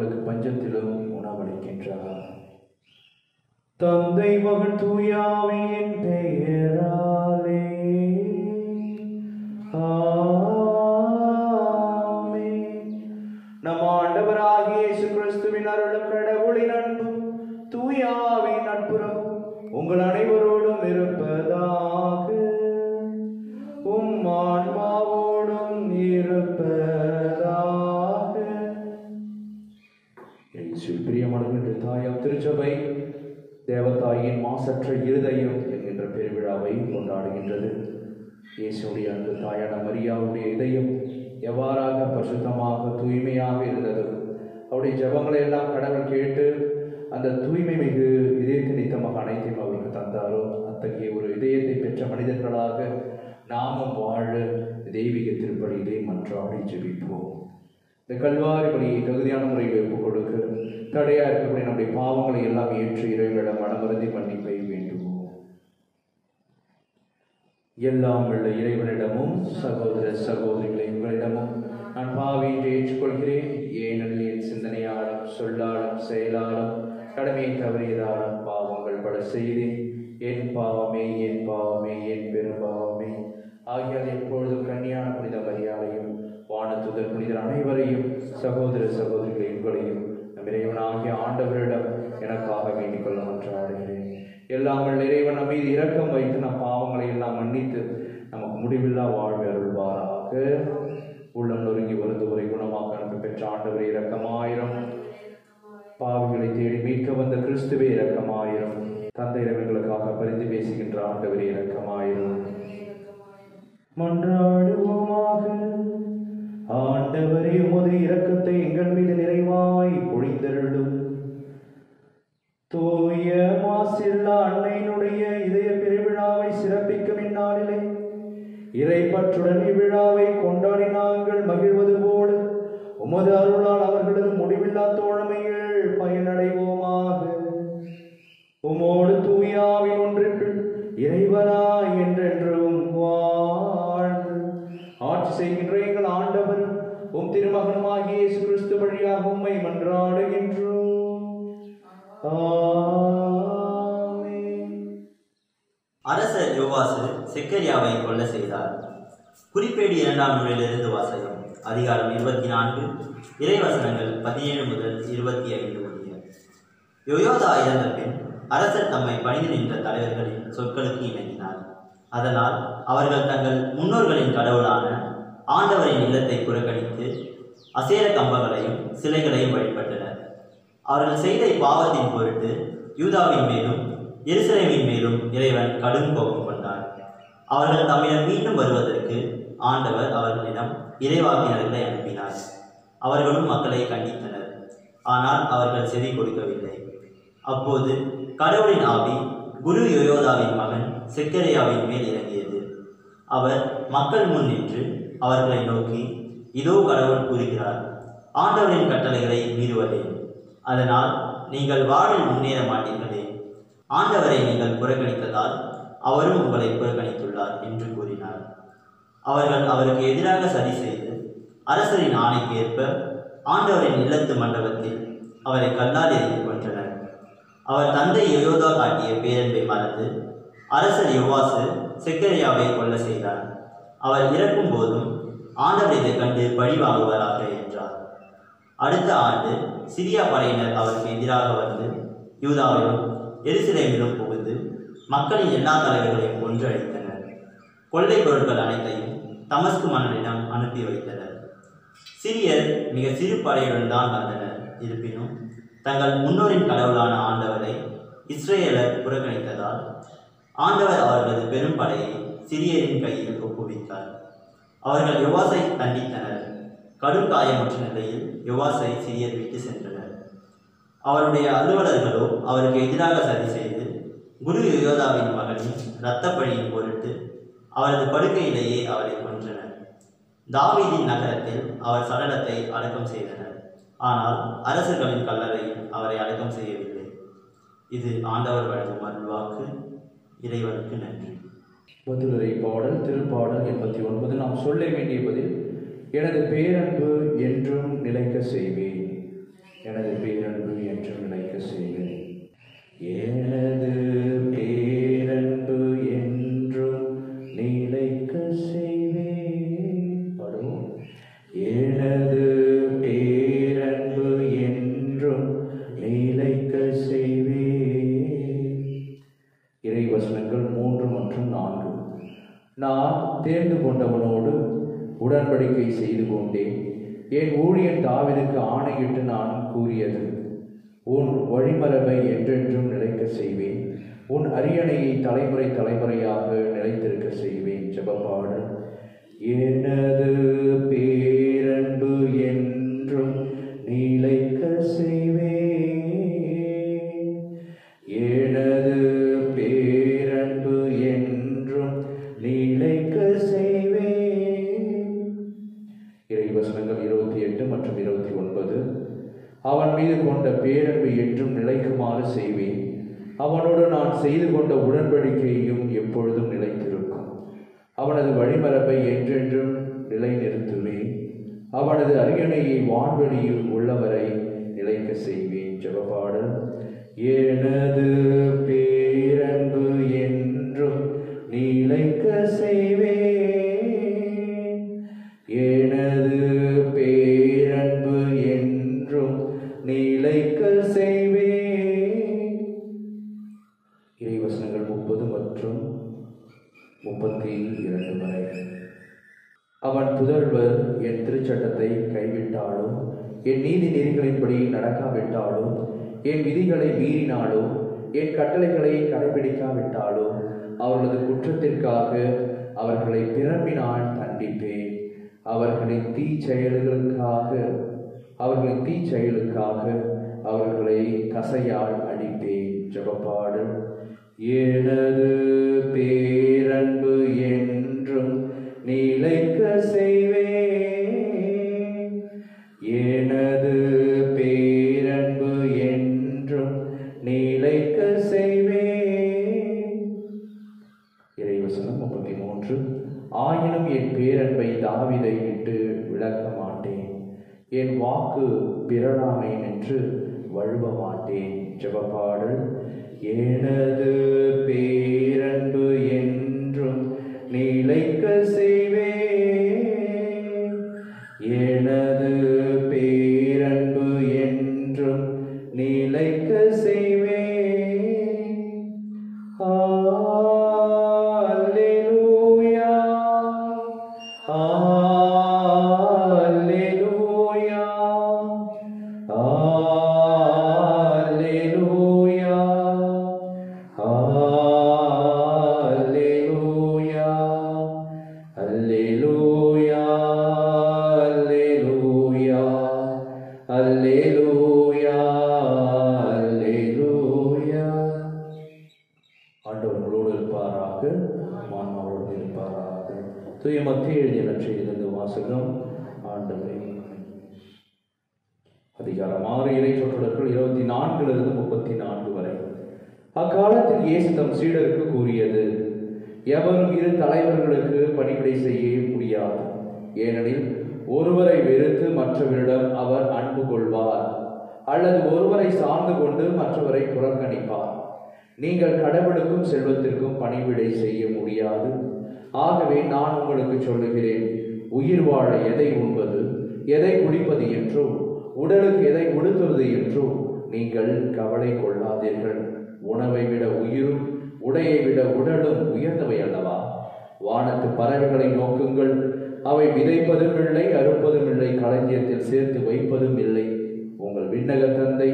அவர்களுக்கு பஞ்சத்திலும் உணவளிக்கின்றார். தந்தை மகன் தூயாவியின் பெயராலே ஆமென். நம் ஆண்டவராகிய இயேசு கிறிஸ்துவின் அருளும் கடவுளின் அன்பும் தூயாவின் நட்புறவும் உங்கள் அனைவரோடும் இருப்பதாக. உம் ஆன்மாவோடும் இருப்பதாக. பிரியமானவர்களே, தாயாம் திருச்சபை தேவதாயின் மாசற்ற இருதயம் என்கின்ற பெருவிழாவை கொண்டாடுகின்றது. இயேசுடைய அன்பு தாயான மரியாவுடைய இதயம் எவ்வாறாக பரிசுத்தமாக தூய்மையாக இருந்தது. அவருடைய ஜெபங்களை எல்லாம் கடவுள் கேட்டு அந்த தூய்மை மிகு இதயத்தை நித்தமாக அனைத்தையும் அவருக்கு தந்தாரோ, அத்தகைய ஒரு இதயத்தை பெற்ற மனிதர்களாக நாமும் வாழ தெய்வீக திருப்பலியிலே மன்றாடி ஜெபிப்போம். இந்த கல்வாரி பலியை தகுதியான முறையில் ஒப்புக் கொடுக்க தடையா இருக்கக்கூடிய நம்முடைய பாவங்களை எல்லாம் ஏற்று இறைவனிடம் மனமருந்தி மன்னிப்பை வேண்டுவோம். எல்லாம் உள்ள இறைவனிடமும் சகோதர சகோதரிகளை உங்களிடமும் நான் பாவியை ஏற்றுக்கொள்கிறேன். ஏனெனில் என் சிந்தனையாலும் சொல்லாலும் செயலாலும் கடமையை தவறியதாலும் பாவங்கள் பல செய்தேன். என் பாவமே என் பாவமே என் பெரும்பாவமே. ஆகியால் எப்பொழுதும் கன்னியான புனித மரியாதையும் வானத்துதர் புனிதர் அனைவரையும் சகோதர சகோதரிகளை உங்களையும் நம் இறைவனாகிய ஆண்டவரிடம் எனக்காக வேண்டிக் கொள்ள மன்றாடுகிறேன். எல்லாம் இறைவன் நம் மீது இரக்கம் வைத்து நம் பாவங்களை எல்லாம் மன்னித்து நமக்கு முடிவில்லா வாழ்வை அருள்வாராக. உள்ளம் நொறுங்கி வருந்துவரை குணமாக அனுப்பி பெற்ற ஆண்டவரை இரக்கமாயிரம். பாவிகளை தேடி மீட்க வந்த கிறிஸ்துவே இரக்கமாயிரம். தந்தையிடம் எங்களுக்காக பரிந்து பேசுகின்ற ஆண்டவரே இரக்கமாயிரம். மன்றாடுவோமாக. ஆண்டவரே, உமது இரக்கத்தை எங்கள் மீது நிறைவாய் பொழிந்தருளும். தூய மாசில்லா அன்னையினுடைய இதய பெருவிழாவை சிறப்பிக்கும் இந்நாளிலே இறைப்பற்றுடன் இவ்விழாவை கொண்டாடி நாங்கள் மகிழ்வது போல உமது அருளால் அவர்களது முடிவில்லா தோழமையில் பயனடைவோமாக. உமோடு தூயாவின் ஒன்றிற்குள் இறைவனாய் என்றென்றும் வாழ்ந்து ஆட்சி செய்கின்ற எங்கள் ஆண்டவர் உம் திருமகனுமாகிய இயேசு கிறிஸ்து வழியாக உம்மை மன்றாடுகின்றோம். ஆமென். அரசர் யோவாசு செக்கரியாவை கொல்ல செய்தார். குறிப்பேடு 2ஆம் நூலிலிருந்து வாசகம். அதிகாரம் 24, இறைவசனங்கள் 17 முதல் 25 முடிய. யோயோதா இறந்த பின் அரசர் தம்மை பணிந்து நின்ற தலைவர்களின் சொற்களுக்கு இணங்கினார். அதனால் அவர்கள் தங்கள் முன்னோர்களின் கடவுளான ஆண்டவரின் இல்லத்தை புறக்கணித்து அசேர கம்பங்களையும் சிலைகளையும் வழிபட்டனர். அவர்கள் செய்த பாவத்தின் பொருட்டு யூதாவின் மேலும் எருசலேமின் மேலும் இறைவன் கடும் கோபம் கொண்டார். அவர்கள் தம்மிடம் மீண்டும் வருவதற்கு ஆண்டவர் அவர்களிடம் இறைவாக்கினர்களை அனுப்பினார். அவர்களும் மக்களை கண்டித்தனர். ஆனால் அவர்கள் செவி கொடுக்கவில்லை. அப்போது கடவுளின் ஆவி குரு யோயோதாவின் மகன் செக்கரியாவின் மேல் இறங்கியது. அவர் மக்கள் முன் நின்று அவர்களை நோக்கி, இதோ கடவுள் கூறுகிறார், ஆண்டவரின் கட்டளைகளை மீறுவதே. அதனால் நீங்கள் வாழ்வில் முன்னேற மாட்டீர்களே. ஆண்டவரை நீங்கள் புறக்கணித்ததால் அவரும் உங்களை புறக்கணித்துள்ளார் என்று கூறினார். அவர்கள் அவருக்கு எதிராக சதி செய்து அரசரின் ஆணைக்கு ஏற்ப ஆண்டவரின் இல்லத்து மண்டபத்தில் அவரை கல்லால் எறிந்து கொன்றனர். அவர் தந்தை யோயோதா காட்டிய பேரன்பை மறந்து அரசர் யோவாசு செக்கரியாவை கொல்ல செய்தார். அவர் இறக்கும் போதும் ஆண்டவர் இதை கண்டு பழி வாங்குவாராக என்றார். அடுத்த ஆண்டு சிரியா படையினர் அவருக்கு எதிராக வந்து யூதாவிலும் எருசலேமிலும் புகுந்து மக்களின் எல்லா தலைவர்களையும் கொன்று அழித்தனர். கொள்ளை பொருட்கள் அனைத்தையும் தமஸ்கு மன்னனிடம் அனுப்பி வைத்தனர். சிரியர் மிக சிறு படையுடன் தான் வந்தனர். இருப்பினும் தங்கள் முன்னோரின் கடவுளான ஆண்டவரை இஸ்ரேலர் புறக்கணித்ததால் ஆண்டவர் அவர்களது பெரும் படையை சிரியரின் கையில் ஒப்புவித்தார். அவர்கள் யோவாசை தண்டித்தனர். கடும் காயமுற்ற நிலையில் யோவாசை சிரியர் விட்டு சென்றனர். அவருடைய அலுவலர்களோ அவருக்கு எதிராக சதி செய்து குரு யோயோதாவின் மகனின் இரத்த பழியின் பொருட்டு அவரது படுக்கையிலேயே அவரை கொன்றனர். தாவீதின் நகரத்தில் அவர் சடலத்தை அடக்கம் செய்தனர். ஆனால் அரசர்களின் கல்லறையில் அவரை அடக்கம் செய்யவில்லை. இது ஆண்டவர் வழங்கும் அருள்வாக்கு. இறைவனுக்கு நன்றி. முத்துரை பாடல் திருப்பாடல் 89. நாம் சொல்ல வேண்டிய பதில், எனது பேரன்பு என்றும் நிலைக்க செய்வேன். எனது பேரன்பு என்று நினைக்க செய்வேன். எனது பேரன்பு என்றும் நிலைக்க செய்வேன். பாடுவோம். எனது பேரன்பு என்றும் நிலைக்க செய்வேன். இறை வசனங்கள் 3 மற்றும் 4. நான் தேர்ந்து கொண்டவனோடு உடன்படிக்கை செய்து கொண்டேன். என் ஊழியன் தாவீதுக்கு ஆணையிட்டு நான் கூறியது, உன் வழிமரபை என்றென்றும் நிலைக்க செய்வேன், உன் அரியணையை தலைமுறை தலைமுறையாக நிலைத்திருக்க செய்வேன். ஜெபப்பாடல். எனது பேரன்பு என்றும் நிலைக்க செய்வேன். எனது பேரன்பு என்றும் நிலைக்க செய்வேன். இறைவசனங்கள் 28 மற்றும் 29. அவன் மீது கொண்ட பேரன்பு என்றும் நிலைக்குமாறு செய்வேன். அவனோடு நான் செய்து கொண்ட உடன்படிக்கையும் எப்பொழுதும் நிலைத்திருக்கும். அவனது வழிமரபை என்றென்றும் நிலைநிறுத்துவேன். அவனது அரியணையை வான்வெளியில் உள்ளவரை நிலைக்க செய்வேன். ஜெபப்பாடல். எனது பேரன்பு என்றும் நிலைக்க செய்வேன். எனது பேரன்பு என்றும் நிலைக்க செய்வேன். இறைவசனங்கள் 30 மற்றும் 32 வரை. அவன் புதல்வர் என் திருச்சட்டத்தை கைவிட்டாலும், என் நீதி நெறிகளின்படி நடக்காவிட்டாலும், என் விதிகளை மீறினாலும், என் கட்டளைகளை கடைபிடிக்காவிட்டாலும் அவர்களது குற்றத்திற்காக அவர்களை பிறப்பினால் தண்டிப்பேன். அவர்களின் தீச்செயலுக்காக அவர்களை கசையால் அடிப்பேன். ஜெபப்பாடல். எனது பேரன்பு என்றும் நிலைக்க செய்வேன். எனது பேரன்பு என்றும் நிலைக்க செய்வேன். இறைவசனம் 33. ஆயினும் என் பேரன்பை தாவீதை விட்டு விலக்க மாட்டேன். என் வாக்கு பிறழாமை நின்று வழுவ மாட்டேன். ஜெபப்பாடல். எனது பேரன்பு என்றும் நிலைக்க செய்வேன். எனது பேரன்பு என்றும் நிலைக்க செய்வேன். அல்லேலூயா, அல்லேலூயா, அல்லேலூயா, அல்லேலூயா, அல்லேலூயா, அல்லேலூயா, அல்லேலூயா, அல்லேலூயா. ஆண்டவர் உங்களோடு இருப்பாராக, மாணவரோடு இருப்பாராக. தூய மத்திய எழுதிய நற்செய்தியிலிருந்து வாசகம். ஆண்டவரே. அதிகாரம் 6 இறை சொற்றொடர்கள் 24 முதல் 34 வரை. அக்காலத்தில் இயேசு தம் சீடருக்கு கூறியது, எவரும் இரு தலைவர்களுக்கு பணிவிடை செய்ய முடியாது. ஏனெனில் ஒருவரை வெறுத்து மற்றவரிடம் அவர் அன்பு கொள்வார், அல்லது ஒருவரை சார்ந்து கொண்டு மற்றவரை புறக்கணிப்பார். நீங்கள் கடவுளுக்கும் செல்வத்திற்கும் பணிவிடை செய்ய முடியாது. ஆகவே நான் உங்களுக்கு சொல்லுகிறேன், உயிர் வாழ எதை உண்பது, எதை குடிப்பது என்றோ, உடலுக்கு எதை உடுத்துவது என்றோ நீங்கள் கவலை கொள்ளாதீர்கள். உணவை விட உயிரும் உடையை விட உடலும் உயர்ந்தவை அல்லவா? வானத்து பறவைகளை நோக்குங்கள், அவை விதைப்பதும் இல்லை, அறுப்பதும் இல்லை, களஞ்சியத்தில் சேர்த்து வைப்பதும் இல்லை. உங்கள் விண்ணக தந்தை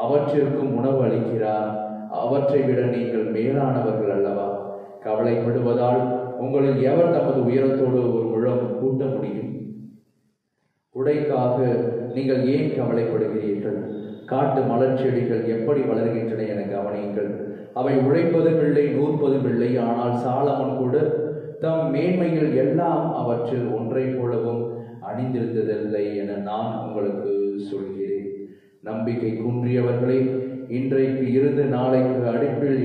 அவற்றிற்கும் உணவு அளிக்கிறார். அவற்றை விட நீங்கள் மேலானவர்கள் அல்லவா? கவலைப்படுவதால் உங்களில் எவர் தமது உயரத்தோடு ஒரு முழம் கூட்ட முடியும்? உடைக்காக நீங்கள் ஏன் கவலைப்படுகிறீர்கள்? காட்டு மலர் செடிகள் எப்படி வளர்கின்றன என கவனியுங்கள். அவை உழைப்பதும் இல்லை, நூற்பதும் இல்லை. ஆனால் சாலமோன் கூட தம் மேன்மையில் எல்லாம் அவற்றில் ஒன்றை போலவும் அணிந்திருந்ததில்லை என நான் உங்களுக்கு சொல்கிறேன். நம்பிக்கை குன்றியவர்களை இன்றைக்கு இருந்து நாளைக்கு அடுப்பில்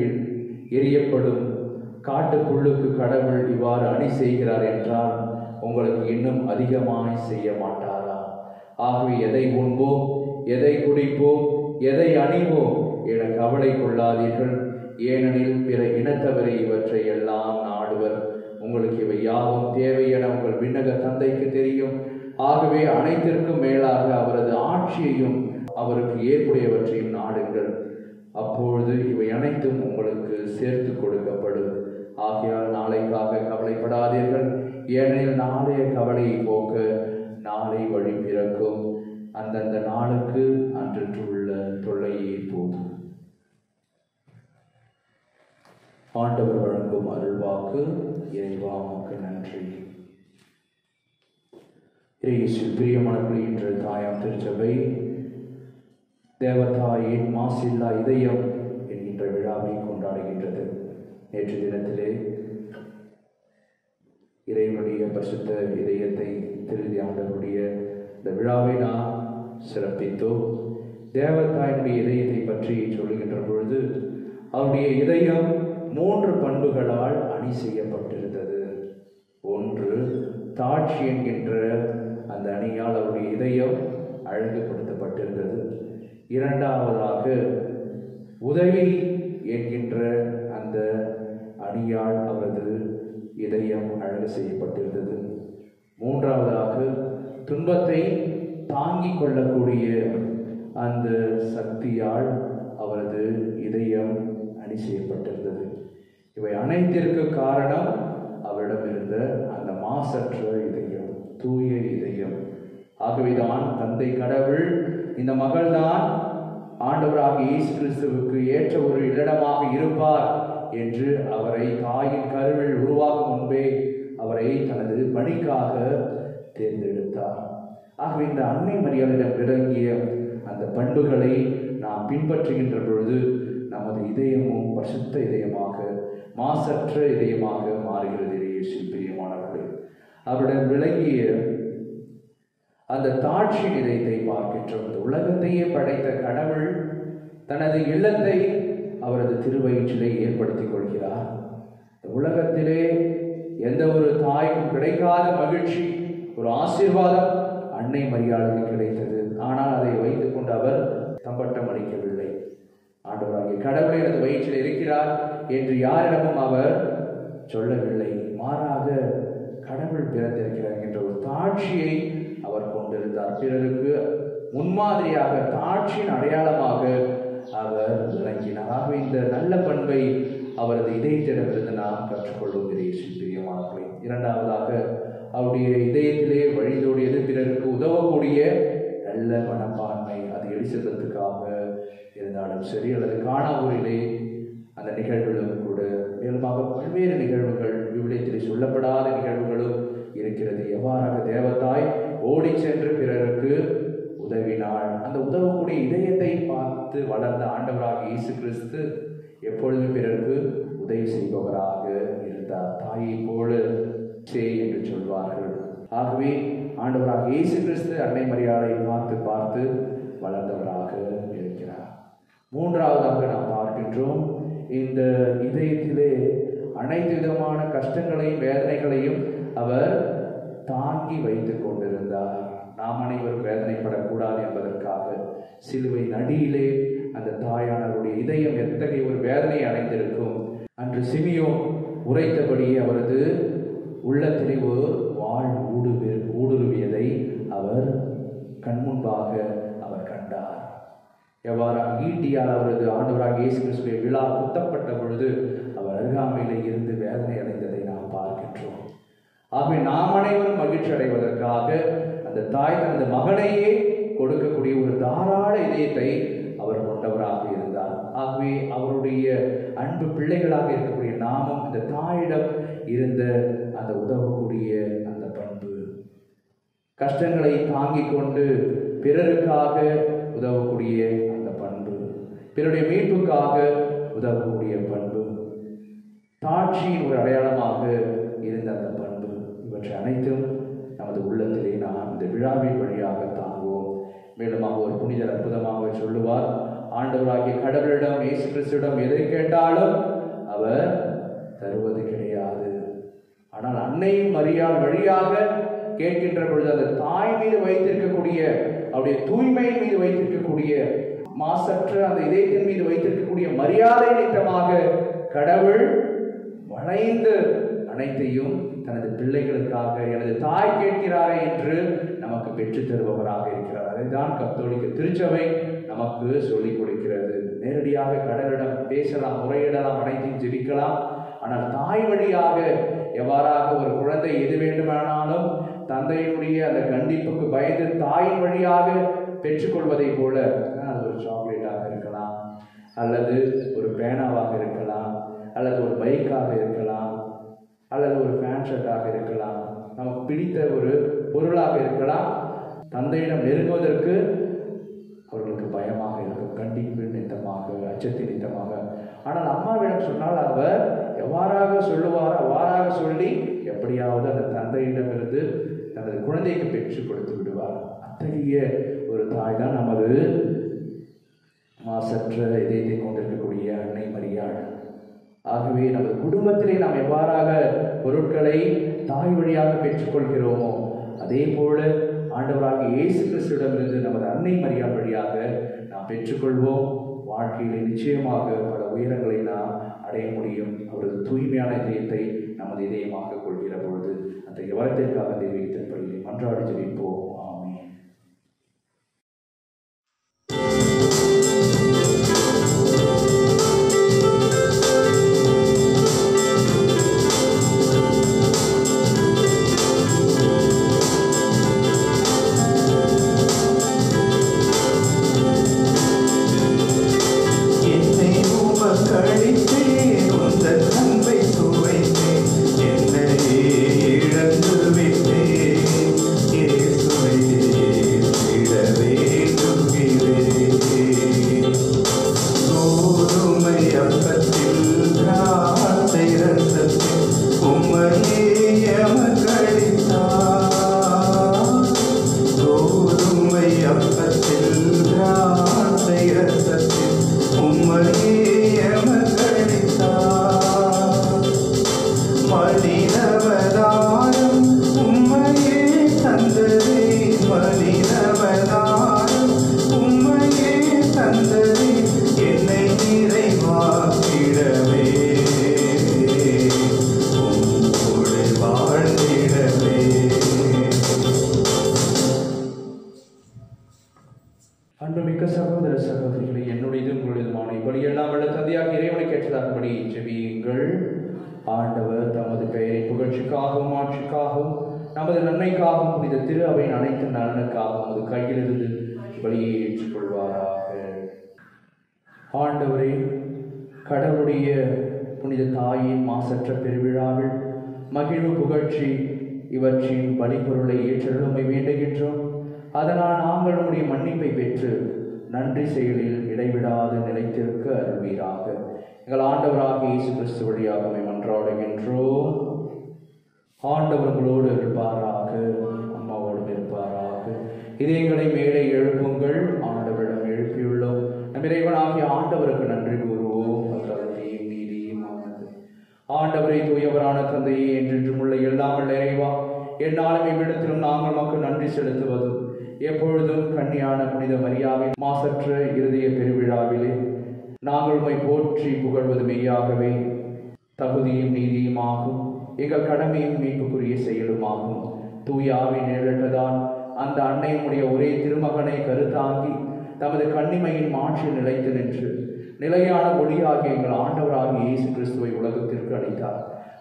எரியப்படும் காட்டு புல்லுக்கு கடவுள் இவ்வாறு அணி செய்கிறார் என்றால் உங்களுக்கு இன்னும் அதிகமாய் செய்ய மாட்டாரா? ஆகவே எதை உண்போம், எதை குடிப்போம், எதை அணிவோம் என கவலை கொள்ளாதீர்கள். ஏனெனில் பிற இனத்தவரை இவற்றை எல்லாம் நாடுவர். உங்களுக்கு இவை யாவும் தேவை என உங்கள் விண்ணக தந்தைக்கு தெரியும். ஆகவே அனைத்திற்கும் மேலாக அவரது ஆட்சியையும் அவருக்கு ஏற்புடையவற்றையும் நாடுங்கள். அப்பொழுது இவை அனைத்தும் உங்களுக்கு சேர்த்து கொடுக்கப்படும். ஆகையால் நாளைக்காக கவலைப்படாதீர்கள். ஏனெனில் நாளைய கவலையை போக்க நாளை வழி பிறக்கும். அந்தந்த நாளுக்கு அன்றுள்ள தொல்லையே போதும். ஆண்டவர் வழங்கும் அருள்வாக்கு. இறைவா உமக்கு நன்றி. இயேசுவில் பிரியமானவர்களே, இன்று தாயாம் திருச்சபை தேவதாயின் மாசில்லா இதயம் என்கின்ற விழாவை கொண்டாடுகின்றது. நேற்று தினத்திலே இறைவனுடைய பரிசுத்த இதயத்தை திருதி ஆண்டவருடைய இந்த விழாவை நாம் சிறப்பித்தோம். தேவதாயினுடைய இதயத்தை பற்றி சொல்லுகின்ற பொழுது அவருடைய இதயம் 3 பண்புகளால் அணி செய்யப்பட்டிருந்தது. ஒன்று, தாட்சி என்கின்ற அந்த அணியால் அவருடைய இதயம் அழகுபடுத்தப்பட்டிருந்தது. இரண்டாவதாக உதவி என்கின்ற அந்த அணியால் அவரது இதயம் அழகு செய்யப்பட்டிருந்தது. மூன்றாவதாக துன்பத்தை தாங்கிக் கொள்ளக்கூடிய அந்த சக்தியால் அவரது இதயம் அணி செய்யப்பட்டிருந்தது. இவை அனைத்திற்கு காரணம் அவரிடம் இருந்த அந்த மாசற்ற இதயம், தூய இதயம். ஆகவேதான் தந்தை கடவுள் இந்த மகள்தான் ஆண்டவராக இயேசு கிறிஸ்துவுக்கு ஏற்ற ஒரு இடமாக இருப்பார் என்று அவரை தாயின் கருவில் உருவாகும் முன்பே அவரை தனது பணிக்காக தேர்ந்தெடுத்தார். ஆகவே இந்த அன்னை மரியாதையிடம் விளங்கிய அந்த பண்புகளை நாம் பின்பற்றுகின்ற பொழுது நமது இதயமும் பரிசுத்த இதயமாக, மாசற்ற இதயமாக மாறுகிறது. இயேசுவில் பிரியமானவர்களே, அவருடன் விளங்கிய அந்த தாட்சியின் இதயத்தை பார்க்கின்றோம். இந்த உலகத்தையே படைத்த கடவுள் தனது இல்லத்தை அவரது திருவயிற்றிலே ஏற்படுத்திக் கொள்கிறார். இந்த உலகத்திலே எந்த ஒரு தாய்க்கும் கிடைக்காத மகிழ்ச்சி, ஒரு ஆசீர்வாதம் அன்னை மரியாதைக்கு கிடைத்தது. ஆனால் அதை வைத்துக் கொண்டு அவர் தம்பட்டம் அடிக்கவில்லை. ஆண்டவராகிய கடவுளை எனது வயிற்றில் இருக்கிறார் என்று யாரிடமும் அவர் சொல்லவில்லை. மாறாக கடவுள் பிறந்திருக்கிறார் என்ற ஒரு தாட்சியை அவர் கொண்டிருந்தார். பிறருக்கு முன்மாதிரியாக, தாட்சியின் அடையாளமாக அவர் விளங்கினார். ஆகவே இந்த நல்ல பண்பை அவரது இதயத்திடமிருந்து நாம் கற்றுக்கொள்ளும் பிரியமானவர்களே. இரண்டாவதாக அவருடைய இதயத்திலே வழிந்தோடியது பிறருக்கு உதவக்கூடிய நல்ல மனப்பான்மை. அது எலிசபெத்துக்காக இருந்தாலும் சரி, அல்லது கானாவூரிலே அந்த நிகழ்வுகளும் கூட, மேலுமாக பல்வேறு நிகழ்வுகள், விவிலியத்திலே சொல்லப்படாத நிகழ்வுகளும் இருக்கிறது. எவ்வாறாக தேவதாய் ஓடி சென்று பிறருக்கு உதவினாள். அந்த உதவக்கூடிய இதயத்தை பார்த்து வளர்ந்த ஆண்டவராக இயேசு கிறிஸ்து எப்பொழுதும் பிறருக்கு உதவி செய்பவராக இருந்தார். தாயை போல என்று சொல்வார்கள். ஆகவே ஆண்டவராக இயேசு கிறிஸ்து அன்னை மரியாதை பார்த்து பார்த்து வளர்ந்தவராக இருக்கிறார். மூன்றாவதாக நாம் பார்க்கின்றோம், இந்த இதயத்திலே அனைத்து விதமான கஷ்டங்களையும் வேதனைகளையும் அவர் தாங்கி வைத்துக் கொண்டிருந்தார். நாம் அனைவரும் வேதனைப்படக்கூடாது என்பதற்காக சிலுவை நடியிலே அந்த தாயானவருடைய இதயம் எத்தகைய ஒரு வேதனை அடைந்திருக்கும். அன்று சிமியோன் உரைத்தபடி அவரது உள்ளத்திலே ஒரு வாழ் ஊடுருவியதை அவர் கண்முன்பாக அவர் கண்டார். எவ்வாறாக ஈட்டியால் அவரது ஆண்டவராக இயேசு கிறிஸ்துவை விழா குத்தப்பட்ட பொழுது அவர் அருகாமையிலே இருந்து வேதனை அடைந்ததை நாம் பார்க்கின்றோம். ஆகவே நாம் அனைவரும் மகிழ்ச்சி அடைவதற்காக அந்த தாய் தனது மகனையே கொடுக்கக்கூடிய ஒரு தாராள இதயத்தை அவர் கொண்டவராக இருந்தார். ஆகவே அவருடைய அன்பு பிள்ளைகளாக இருக்கக்கூடிய நாமும் இந்த தாயிடம் இருந்த அந்த உதவக்கூடிய அந்த பண்பு, கஷ்டங்களை தாங்கிக் கொண்டு பிறருக்காக உதவக்கூடிய அந்த பண்பு, பிறருடைய மீட்புக்காக உதவக்கூடிய பண்பு, தாட்சியின் ஒரு அடையாளமாக இருந்த அந்த பண்பு, இவற்றை அனைத்தும் நமது உள்ளத்திலே நாம் இந்த விழாவின் வழியாக தாங்குவோம். மேலுமாக ஒரு புனிதர் அற்புதமாக சொல்லுவார், ஆண்டவராகிய கடவுளிடம் இயேசு கிறிஸ்துவிடம் எதை கேட்டாலும் அவர் தருவது கிடையாது. ஆனால் அன்னை மரியாள் வழியாக கேட்கின்ற பொழுது அந்த தாய் மீது வைத்திருக்கக்கூடிய அவருடைய தூய்மையின் மீது வைத்திருக்கக்கூடிய மாசற்ற அந்த இதயத்தின் மீது வைத்திருக்கக்கூடிய மரியாதை நிமித்தமாக கடவுள் வளைந்து அனைத்தையும் தனது பிள்ளைகளுக்காக எனது தாய் கேட்கிறாரே என்று நமக்கு பெற்று தருபவராக இருக்கிறார். அதைதான் கத்தோலிக்க திருச்சபை நமக்கு சொல்லிக் கொடுக்கிறது. நேரடியாக கடவுளிடம் பேசலாம், முறையிடலாம், அனைத்தையும் ஜெபிக்கலாம். ஆனால் தாய் வழியாக எவ்வாறாக ஒரு குழந்தை எது வேண்டுமானாலும் தந்தையினுடைய அந்த கண்டிப்புக்கு பயந்து தாயின் வழியாக பெற்றுக்கொள்வதை போல, அது ஒரு சாக்லேட்டாக இருக்கலாம், அல்லது ஒரு பேனாவாக இருக்கலாம், அல்லது ஒரு பைக்காக இருக்கலாம், அல்லது ஒரு பேண்ட் ஷர்ட்டாக இருக்கலாம், நமக்கு பிடித்த ஒரு பொருளாக இருக்கலாம். தந்தையிடம் நெருங்குவதற்கு அவர்களுக்கு பயமாக இருக்கும், கண்டிப்பு நிமித்தமாக, அச்சத்தின் நிமித்தமாக. ஆனால் அம்மாவிடம் சொன்னால் அவர் எவ்வாறாக சொல்லுவார் அவ்வாறாக சொல்லி எப்படியாவது அந்த தந்தையிடமிருந்து தனது குழந்தைக்கு பெற்று கொடுத்து விடுவார். அத்தகைய ஒரு தாய் தான் நமது மாசற்ற இதயத்தை கொண்டிருக்கக்கூடிய அன்னை மரியாள். ஆகவே நமது குடும்பத்திலே நாம் எவ்வாறாக பொருட்களை தாய் வழியாக பெற்றுக்கொள்கிறோமோ அதே போல ஆண்டவராகிய இயேசு கிறிஸ்துவிடமிருந்து நமது அன்னை மரியாள் வழியாக நாம் பெற்றுக்கொள்வோம். வாழ்க்கையில் நிச்சயமாக பல உயரங்களை நாம் அடைய முடியும். அவரது தூய்மையான இதயத்தை நமது இதயமாக கொள்கிற பொழுது அந்த வரத்திற்காக தெய்வீகத்தின்படி மன்றாடி ஜெபிப்போம். ஆமென். அன்புமிக்க சகோதர சகோதரிகளை, என்னுடையதும் உங்களுடையதுமான இப்படியெல்லாம் உள்ள தந்தையாக இறைவனை கேட்டதான்படி ஜெபியுங்கள். ஆண்டவர் தமது பெயரை புகழ்ச்சிக்காகவும் ஆட்சிக்காகவும் நமது நன்மைக்காகவும் புனித திரு அவையின் அனைத்து நலனுக்காகவும் அது கையிலிருந்து பலியை ஏற்றுக்கொள்வாராக. ஆண்டவரே, கடவுளுடைய புனித தாயின் மாசற்ற பெருவிழாவில் மகிழ்வு புகழ்ச்சி இவற்றின் பலிப்பொருளை ஏற்றருளுமை வேண்டுகின்றோம். அதனால் நாங்கள் நம்முடைய மன்னிப்பை பெற்று நன்றி செயலில் இடைவிடாது நிலைத்திருக்க அருள்வீராக. எங்கள் ஆண்டவராக இயேசு கிறிஸ்து வழியாக மன்றாடுகின்றோம். ஆண்டவர் உங்களோடு இருப்பாராக, அம்மாவோடு இருப்பாராக. இதயங்களை மேலே எழுப்புங்கள், ஆண்டவரிடம் எழுப்பியுள்ளோம். நம் இறைவனாகிய ஆண்டவருக்கு நன்றி கூறுவோம். தகுதியும் நீதியும் ஆனது. ஆண்டவரை தூயவரான தந்தையே, என்றென்றும் உள்ள எல்லாம் இறைவா, எந்நாளும் இவ்விடத்திலும் நாங்கள் மக்கள் நன்றி செலுத்துவதும் எப்பொழுதும் கன்னியான புனித மரியாவின் மாசற்ற இருதய பெருவிழாவிலே நாங்கள் உம்மை போற்றி புகழ்வது மெய்யாகவே தகுதியும் நீதியுமாகும், எங்கள் கடமையும் மீட்புக்குரிய செயலுமாகும். தூயாவை நேரிட்டதால் அந்த அன்னையினுடைய ஒரே திருமகனை கருத்தாங்கி தமது கன்னிமையின் மாற்றில் நிலைத்து நின்று நிலையான ஒளியாகிய எங்கள் ஆண்டவராகிய இயேசு கிறிஸ்துவை உலகத்திற்கு அளித்தார்.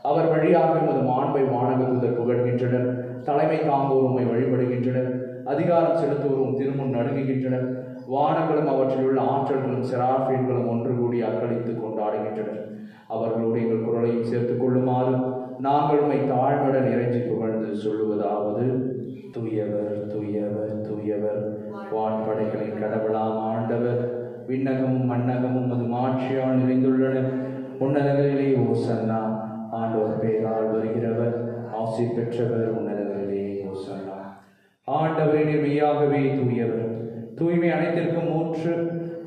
அவர் வழியாக எமது மாண்பை வானக தூதர் புகழ்கின்றனர். தலைமை தாங்குவோர் உம்மை வழிபடுகின்றனர். அதிகாரம் செலுத்துவோரும் திருமுன் நடுங்குகின்றனர். வானங்களும் அவற்றில் உள்ள ஆற்றல்களும் செராஃபீன்களும் ஒன்று கூடி அக்களித்து கொண்டாடுகின்றனர். அவர்களோடு எங்கள் குரலையும் சேர்த்துக் கொள்ளுமாறு நாங்கள் உம்மை தாழ்மையுடன் இறைஞ்சி புகழ்ந்து சொல்லுவதாவது: தூயவர் தூயவர் தூயவர், வான்படைகளின் கடவுளாம் ஆண்டவர், விண்ணகமும் மண்ணகமும் அது மாட்சியால் நிறைந்துள்ளன. உன்னதங்களிலே ஓசன்னா. ஆண்டவர் பெயரால் வருகிறவர் ஆசி பெற்றவர், உன்னதங்களிலே ஓசன்னா. ஆண்டவரே, நீர் மெய்யாகவே தூயவர், தூய்மை அனைத்திற்கும் ஊற்று.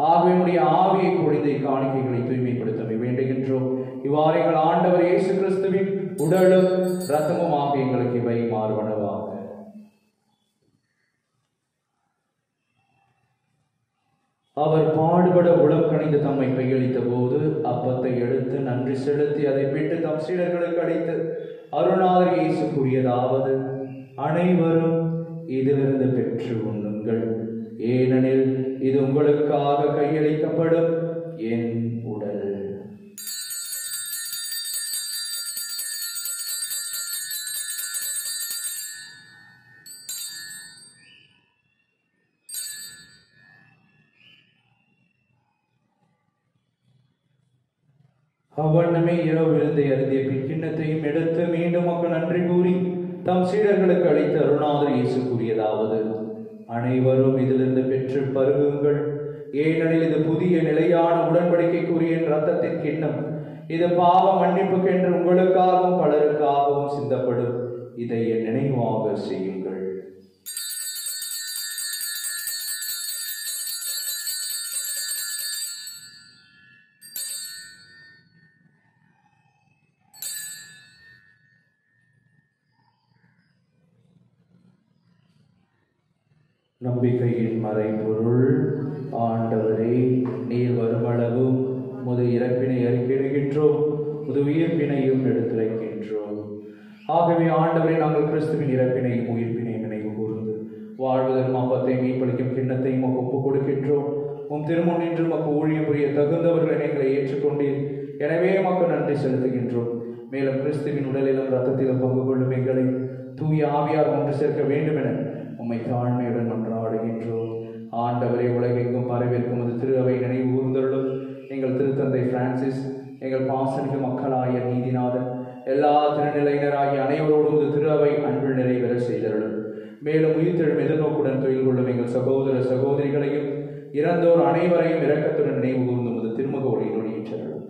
ஆகவே ஆவியை பொழிந்த காணிக்கைகளை தூய்மைப்படுத்த வேண்டுகின்றோம். இவ்வாறு எங்கள் ஆண்டவர் இயேசு கிறிஸ்துவின் உடலும் இரத்தமுமாக எங்களுக்கு இவை மாறுவனவாக. அவர் பாடுபட உளம் கணிந்து தம்மை கையளித்த போது அப்பத்தை எடுத்து நன்றி செலுத்தி அதை விட்டு தம் சீடர்களுக்கு அளித்து அருணாதர் இயேசு கூறியதாவது, அனைவரும் இதிலிருந்து பெற்று உண்ணுங்கள், ஏனெனில் இது உங்களுக்காக கையளிக்கப்படும் என் உடல். அவ்வண்ணமே இரவு விருந்தை அருந்திய பின் கிண்ணத்தையும் எடுத்து மீண்டும் மக்கள் நன்றி கூறி தம் சீடர்களுக்கு அளித்த அருணாதர் இயேசு கூறியதாவது, அனைவரும் இதிலிருந்து பெற்று பருகுங்கள், ஏனெனில் இது புதிய நிலையான உடன்படிக்கைக்குரிய இரத்தத்தின் கிண்ணம். இது பாவ மன்னிப்புக்கென்று உங்களுக்காகவும் பலருக்காகவும் சிந்தப்படும். இதை என் நினைவாக செய்யுங்கள். நம்பிக்கையின் மறைபொருள். ஆண்டவரே, நீர் வருமளவு முது இறப்பினை அறிக்கையிடுகின்றோம், முது உயிர்ப்பினையும் எடுத்துரைக்கின்றோம். ஆகவே ஆண்டவரே, நாங்கள் கிறிஸ்துவின் இறப்பினையும் உயிர்ப்பினையும் நினைவு கூர்ந்து வாழ்வதன் அப்பத்தை மீட்பளிக்கும் கிண்ணத்தையும் ஒப்புக் கொடுக்கின்றோம். உம் திருமுன் நின்று மக்கு ஊழியம் புரிய தகுந்தவர்களை எங்களை ஏற்றுக்கொண்டீர். எனவே மக்கள் நன்றி செலுத்துகின்றோம். மேலும் கிறிஸ்துவின் உடலிலும் இரத்தத்திலும் பங்கு கொள்ளும் எங்களை தூய ஆவியார் ஒன்று சேர்க்க வேண்டும் என உம்மை தாழ்மையுடன் மன்றாடுகின்றோம். ஆண்டவரே, உலகெங்கும் பரவிருக்கும் அது திரு அவை நினைவு கூர்ந்தருளும். எங்கள் திருத்தந்தை பிரான்சிஸ், எங்கள் பாசனிக மக்களாகிய நீதிநாதன், எல்லா திருநிலையினராகிய அனைவரோடும் இது திரு அவை அன்பில் நிறைவேற செய்தருளும். மேலும் உயிர்த்தெழும் எதிர்நோக்குடன் தொழில் கொள்ளும் எங்கள் சகோதர சகோதரிகளையும் இறந்தோர் அனைவரையும் இரக்கத்துடன் நினைவு கூர்ந்தும் இது திருமுக ஒளியினோடு ஏற்றருளும்.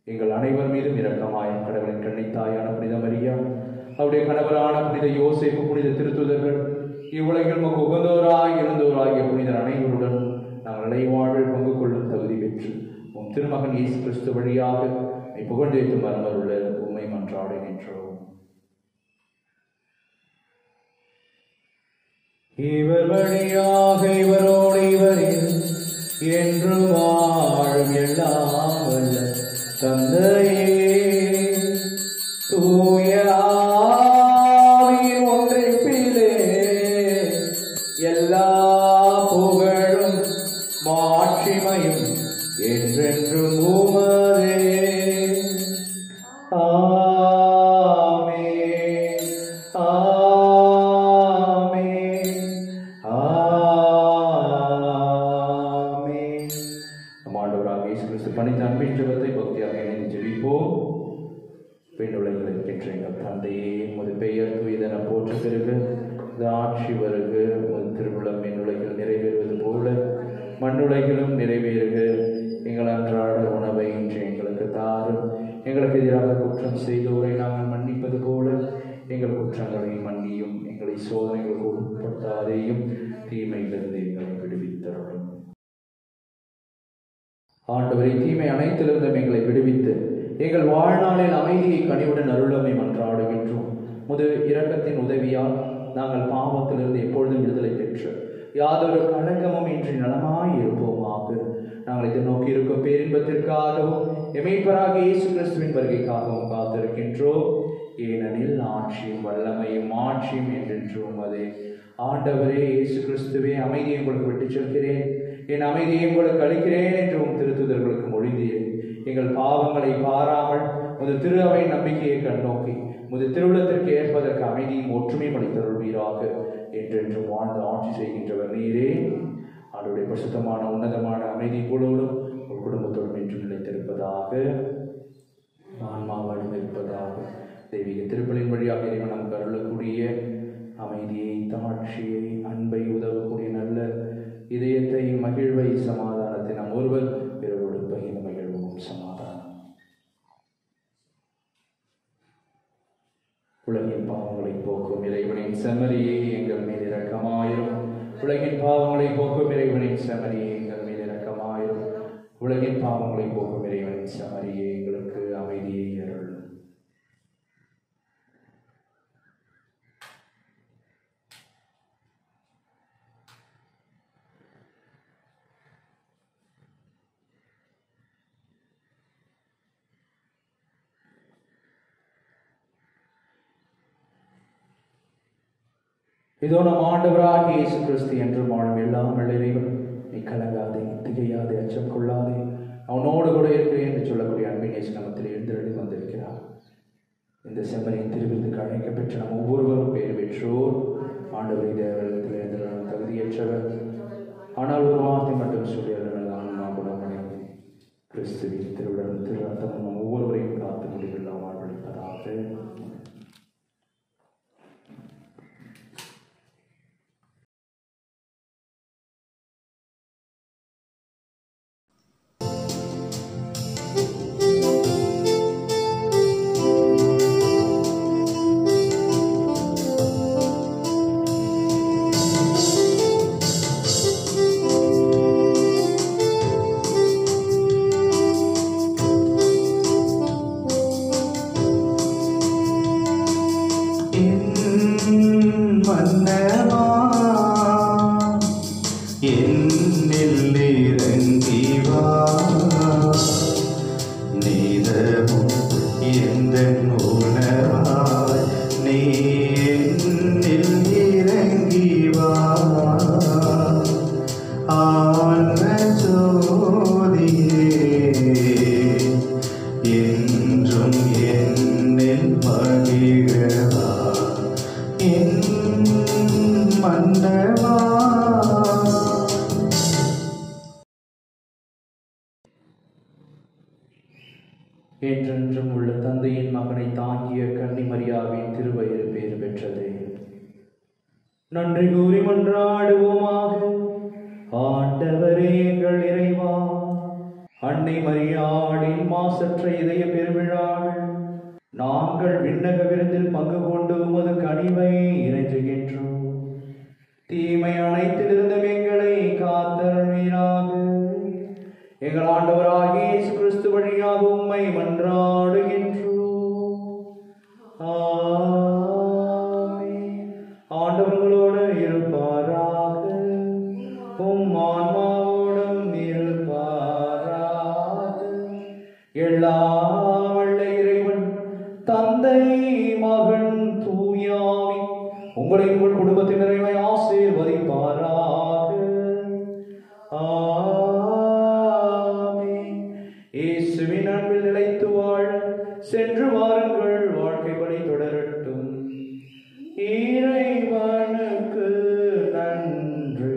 எங்கள் அனைவர் மீதும் இரக்கமாயும் கடவுளின் கன்னித்தாயான புனித மரியா, அவருடைய கணவரான புனித யோசேப்பு, புனித திருத்துதர்கள், இவ்வுலகில் நமக்கு உகந்தோராய் இருந்தோராகிய புனிதர் அனைவருடன் நாங்கள் நிலைவாழ்வில் பங்கு கொள்ளும் தகுதி பெற்று உம் திருமகன் இயேசு கிறிஸ்து வழியாக புகழ்ந்தேற்று மரமருள்ள உம்மை மன்றாடுகின்றோம். இவர் வழியாக இவரோடு இவரில் என்று வாழும் எல்லாம் வல்ல தந்தையே, தூய ஆவியின் ஒன்றிப்பிலே எல்லா புகழும் மாட்சிமையும் என்றென்றும் உமதே. ஆமென், ஆமென், ஆமென். நம் ஆண்டவராகிய இயேசு கிறிஸ்து பணித்த அன்பின் ஜெபத்தை பக்தியாக இணைந்து ஜெபிப்போம். பெண்ணுலகில் இருக்கின்ற எங்கள் தந்தையே, உமது பெயர் தூயதென போற்ற பெருக, ஆட்சி வருக, உமது திருவுளம் மென்னுலகில் நிறைவேறுவது போல மண்ணுலகிலும் நிறைவேறுக. எங்கள் அன்றாட உணவை இன்று எங்களுக்கு தாரும். எங்களுக்கு எதிராக குற்றம் செய்தோரை நாங்கள் மன்னிப்பது போல எங்கள் குற்றங்களை மன்னியும். எங்களை சோதனைகளுக்கு உட்படுத்தாதேயும், தீமையிலிருந்து எங்களை விடுவித்தருளும். ஆண்டவரை, தீமை அனைத்திலிருந்தும் எங்களை விடுவித்து எங்கள் வாழ்நாளில் அமைதியை கனிவுடன் அருளமை மன்றாடுகின்றோம். முது இரக்கத்தின் உதவியால் நாங்கள் பாவத்திலிருந்து எப்பொழுதும் விடுதலை பெற்று யாதொரு கலங்கமும் இன்றி நலமாய் இருப்போமாக. நாங்கள் எதிர்நோக்கி இருக்கும் பேரின்பத்திற்காகவும் எமைப்பராக இயேசு கிறிஸ்துவின் வருகைக்காகவும் காத்திருக்கின்றோம். ஏனெனில் ஆட்சியும் வல்லமையும் ஆட்சியும் என்றென்றும் அதே. ஆண்டவரே இயேசு கிறிஸ்துவே, அமைதியை உங்களுக்கு விட்டுச் செல்கிறேன், என் அமைதியை உங்களுக்கு அளிக்கிறேன் என்று உம் திருத்துதர்களுக்கு மொழிந்தீர். எங்கள் பாவங்களை பாராமல் முது திரு அவை நம்பிக்கையை கண்ணோக்கி முது திருவுளத்திற்கு ஏற்பதற்கு அமைதியும் ஒற்றுமையும் அளித்தருள்வீராக. என்றென்றும் வாழ்ந்து ஆட்சி செய்கின்றவர் நீரே. அவருடைய பரிசுத்தமான உன்னதமான அமைதி போலோடும் ஒரு குடும்பத்தோடும் என்றும் நிலைத்திருப்பதாக, ஆன்மாவோடும் இருப்பதாக. தெய்வீக திருப்பலின் வழியாக இறைவன் நமக்கு அருளக்கூடிய அமைதியை, தாட்சியை, அன்பை, உதவக்கூடிய நல்ல இதயத்தை, மகிழ்வை, சமாதானத்தை நாம் ஒருவர் பிறரோடு பகிர்ந்து மகிழ்வும் சமாதானம். உலகின் பாவங்களை போக்கும் இறைவனின் செம்மறியே எங்கள் மீது இரக்கமாயிரும். உலகின் பாவங்களை போக்கும் இறைவனின் செம்மறியே எங்கள் மீது இரக்கமாயிரும். உலகின் பாவங்களை போக்கும் இறைவனின் செம்மறியே எங்களுக்கு அமைதியை அருளும். இதோ நம் ஆண்டவராகிய இயேசு கிறிஸ்து என்றும் வாழும் எல்லாம் இறைவன், நீ கலங்காதே, திகையாதே, அச்சம் கொள்ளாதே, அவனோடு கூட இருக்கிறேன் என்று சொல்லக்கூடிய அன்பின் நேசனத்தில் எழுந்தருளி வந்திருக்கிறார். இந்த செம்மறியின் திருவிருந்துக்கு அழைக்கப்பெற்ற நம் ஒவ்வொருவரும் பேர் பெற்றோர். ஆண்டவரை தேவலத்தில் எழுந்தருள தகுதியற்றவர். ஆனால் ஒரு வார்த்தை மட்டும் சொல்லி ஆன்மாவுடனே கிறிஸ்துவின் திருவிழம் திரு அர்த்தம் நம் ஒவ்வொருவரையும் காத்து முடிவெல்லாம் வாழ்வளிப்பதாக. என்றென்றும் உள்ள தந்தையின் மகனை தாங்கிய கன்னி மரியாவின் திருவயிறு பேறு பெற்றது. நன்றி கூறி மன்றாடுவோமாக. ஆண்டவரே எங்கள் இறைவா, அன்னை மரியாளின் மாசற்ற இதய பெருவிழாவில் நாங்கள் விண்ணக விருந்தில் பங்கு கொண்டு உமது கனிவை இறைஞ்சுகின்றோம். தீமை அனைத்திலிருந்தும் எங்களை காத்தருள்வீராக. எங்கள் ஆண்டவராகிய இயேசு கிறிஸ்து வழியாக உம்மை மன்றாடுகின்றோம். ஆமென். ஆண்டவர்களோடு இருப்பாராக, உம் ஆன்மாவோடும் இருப்பாராக. எல்லாம் வல்ல இறைவன் தந்தை, மகன், தூயாவி உங்களை உங்கள் குடும்பத்தினரை ஆசீர்வதிப்பாராக. இயேசுவின் அன்பில் நிலைத்து வாழ சென்று வாருங்கள். வாழ்க்கை பணி தொடரட்டும். இறைவனுக்கு நன்றி.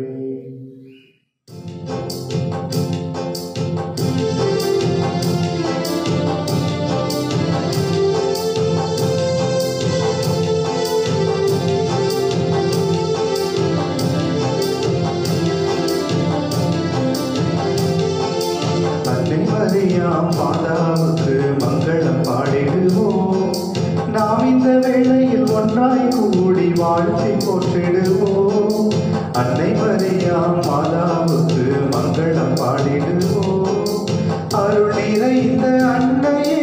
மாதாவுக்கு மங்களம் பாடிடுவோம். நாம் இந்த வேளையில் ஒன்றாய் கூடி வாழ்த்தி போற்றிடுவோம். அன்னை மரியாம் மாதாவுக்கு மங்களம் பாடிடுவோம். அருள் நிறைந்த அன்னையே,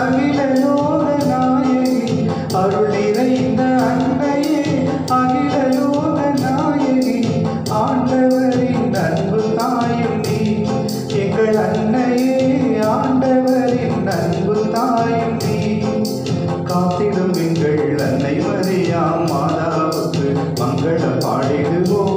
அகில லோக நாயகி. அருள் நிறைந்த அன்னையே, அகில லோக நாயகி. ஆண்டவரின் அன்பு தாயும் நீ, எங்கள் அன்னையே, ஆண்டவரின் அன்பு தாயும் நீ. காத்திடும் எங்கள் அன்னை மரியாம் மாதாவுக்கு மங்களம் பாடிடுவோம்.